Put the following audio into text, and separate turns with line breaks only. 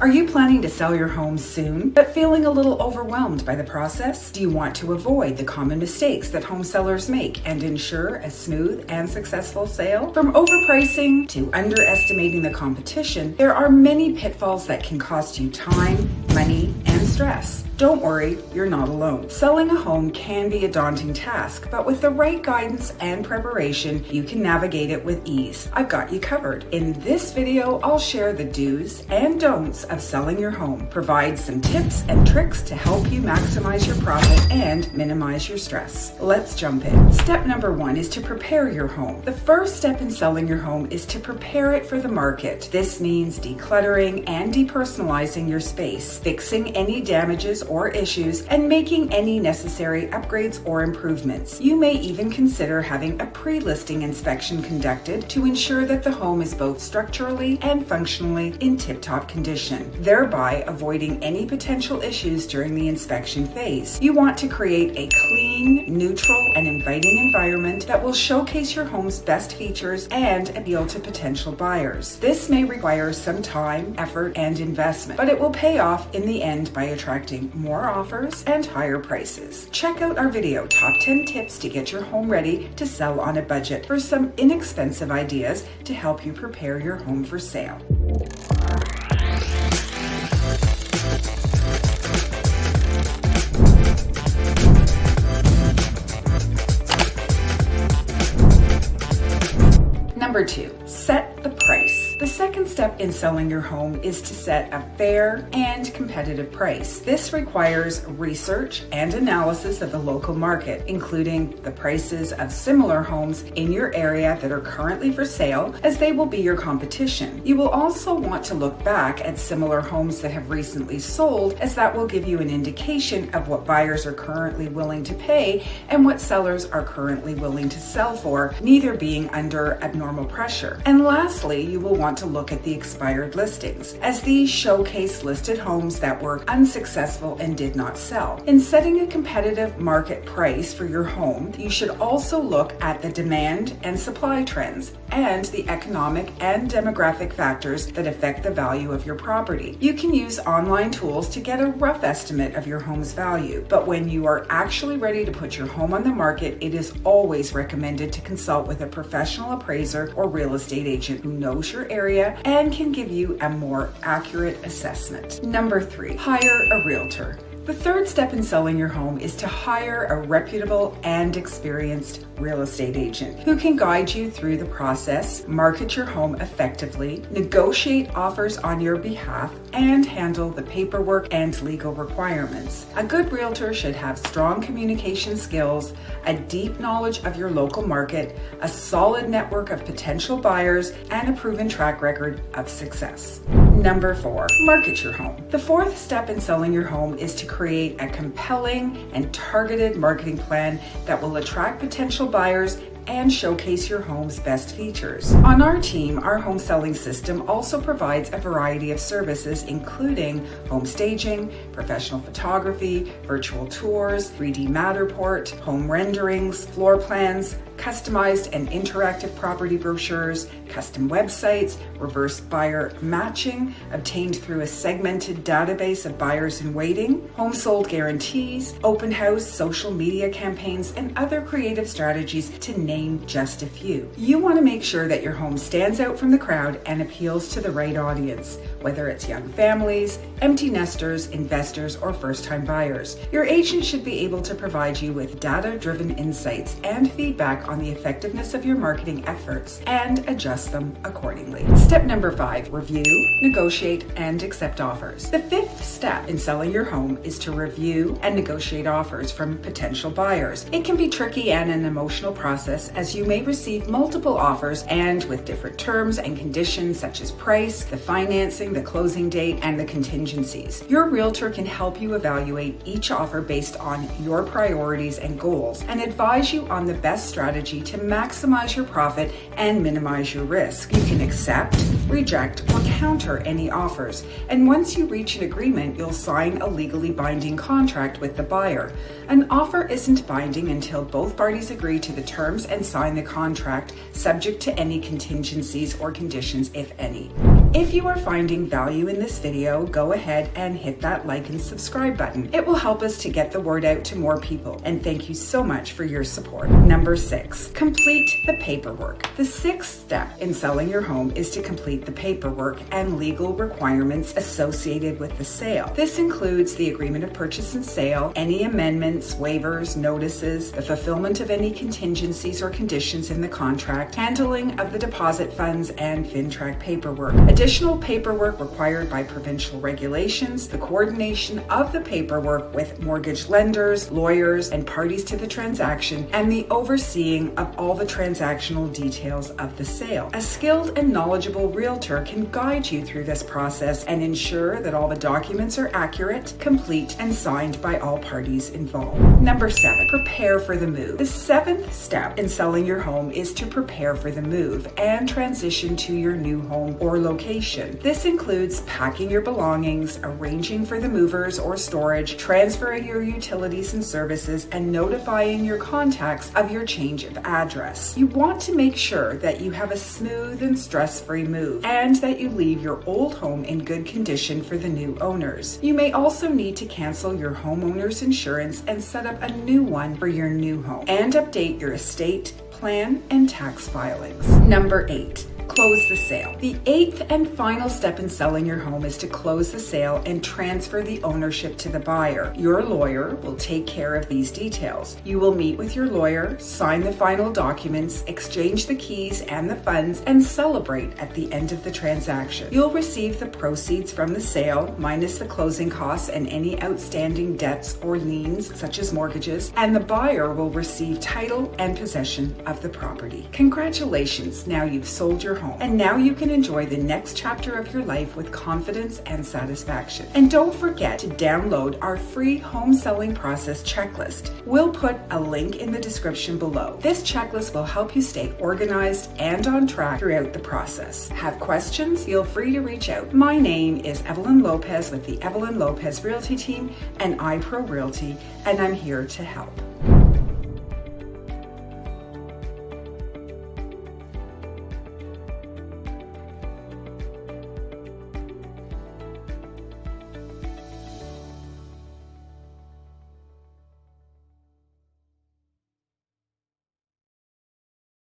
Are you planning to sell your home soon, but feeling a little overwhelmed by the process? Do you want to avoid the common mistakes that home sellers make and ensure a smooth and successful sale? From overpricing to underestimating the competition, there are many pitfalls that can cost you time, money, and stress. Don't worry, you're not alone. Selling a home can be a daunting task, but with the right guidance and preparation, you can navigate it with ease. I've got you covered. In this video, I'll share the do's and don'ts of selling your home, provide some tips and tricks to help you maximize your profit and minimize your stress. Let's jump in. Step number 1 is to prepare your home. The first step in selling your home is to prepare it for the market. This means decluttering and depersonalizing your space, fixing any damages or issues, and making any necessary upgrades or improvements. You may even consider having a pre-listing inspection conducted to ensure that the home is both structurally and functionally in tip-top condition, thereby avoiding any potential issues during the inspection phase. You want to create a clean, neutral, and inviting environment that will showcase your home's best features and appeal to potential buyers. This may require some time, effort, and investment, but it will pay off in the end by attracting more offers and higher prices. Check out our video, Top 10 Tips to Get Your Home Ready to Sell on a Budget, for some inexpensive ideas to help you prepare your home for sale. Number 2, set the price. The second step in selling your home is to set a fair and competitive price. This requires research and analysis of the local market, including the prices of similar homes in your area that are currently for sale, as they will be your competition. You will also want to look back at similar homes that have recently sold, as that will give you an indication of what buyers are currently willing to pay and what sellers are currently willing to sell for, neither being under abnormal pressure. And lastly, you will want to look at the expired listings, as these showcase listed homes that were unsuccessful and did not sell. In setting a competitive market price for your home, you should also look at the demand and supply trends and the economic and demographic factors that affect the value of your property. You can use online tools to get a rough estimate of your home's value, but when you are actually ready to put your home on the market, it is always recommended to consult with a professional appraiser or real estate agent who knows your area and can give you a more accurate assessment. Number 3, hire a realtor. The third step in selling your home is to hire a reputable and experienced real estate agent who can guide you through the process, market your home effectively, negotiate offers on your behalf, and handle the paperwork and legal requirements. A good realtor should have strong communication skills, a deep knowledge of your local market, a solid network of potential buyers, and a proven track record of success. Number 4, market your home. The fourth step in selling your home is to create a compelling and targeted marketing plan that will attract potential buyers and showcase your home's best features. On our team, our home selling system also provides a variety of services, including home staging, professional photography, virtual tours, 3D Matterport, home renderings, floor plans, customized and interactive property brochures, custom websites, reverse buyer matching obtained through a segmented database of buyers in waiting, home sold guarantees, open house, social media campaigns, and other creative strategies, to name just a few. You want to make sure that your home stands out from the crowd and appeals to the right audience, whether it's young families, empty nesters, investors, or first-time buyers. Your agent should be able to provide you with data-driven insights and feedback on the effectiveness of your marketing efforts and adjust them accordingly. Step number 5, review, negotiate, and accept offers. The fifth step in selling your home is to review and negotiate offers from potential buyers. It can be tricky and an emotional process, as you may receive multiple offers and with different terms and conditions, such as price, the financing, the closing date, and the contingencies. Your realtor can help you evaluate each offer based on your priorities and goals and advise you on the best strategy to maximize your profit and minimize your risk. You can accept, reject, or counter any offers, and once you reach an agreement, you'll sign a legally binding contract with the buyer. An offer isn't binding until both parties agree to the terms and sign the contract, subject to any contingencies or conditions, if any. If you are finding value in this video, go ahead and hit that like and subscribe button. It will help us to get the word out to more people, and thank you so much for your support. Number 6, complete the paperwork. The 6th step in selling your home is to complete the paperwork and legal requirements associated with the sale. This includes the agreement of purchase and sale, any amendments, waivers, notices, the fulfillment of any contingencies or conditions in the contract, handling of the deposit funds, and FINTRAC paperwork. Additional paperwork required by provincial regulations, the coordination of the paperwork with mortgage lenders, lawyers, and parties to the transaction, and the overseeing of all the transactional details of the sale. A skilled and knowledgeable realtor can guide you through this process and ensure that all the documents are accurate, complete, and signed by all parties involved. Number 7, prepare for the move. The 7th step in selling your home is to prepare for the move and transition to your new home or location. This includes packing your belongings, arranging for the movers or storage, transferring your utilities and services, and notifying your contacts of your change of address. You want to make sure that you have a smooth and stress-free move and that you leave your old home in good condition for the new owners. You may also need to cancel your homeowner's insurance and set up a new one for your new home, and update your estate plan and tax filings. Number 8, close the sale. The 8th and final step in selling your home is to close the sale and transfer the ownership to the buyer. Your lawyer will take care of these details. You will meet with your lawyer, sign the final documents, exchange the keys and the funds, and celebrate at the end of the transaction. You'll receive the proceeds from the sale, minus the closing costs and any outstanding debts or liens, such as mortgages, and the buyer will receive title and possession of the property. Congratulations, now you've sold your home. And now you can enjoy the next chapter of your life with confidence and satisfaction. And don't forget to download our free home selling process checklist. We'll put a link in the description below. This checklist will help you stay organized and on track throughout the process. Have questions? Feel free to reach out. My name is Evelyn Lopes with the Evelyn Lopes Realty Team and iPro Realty, and I'm here to help.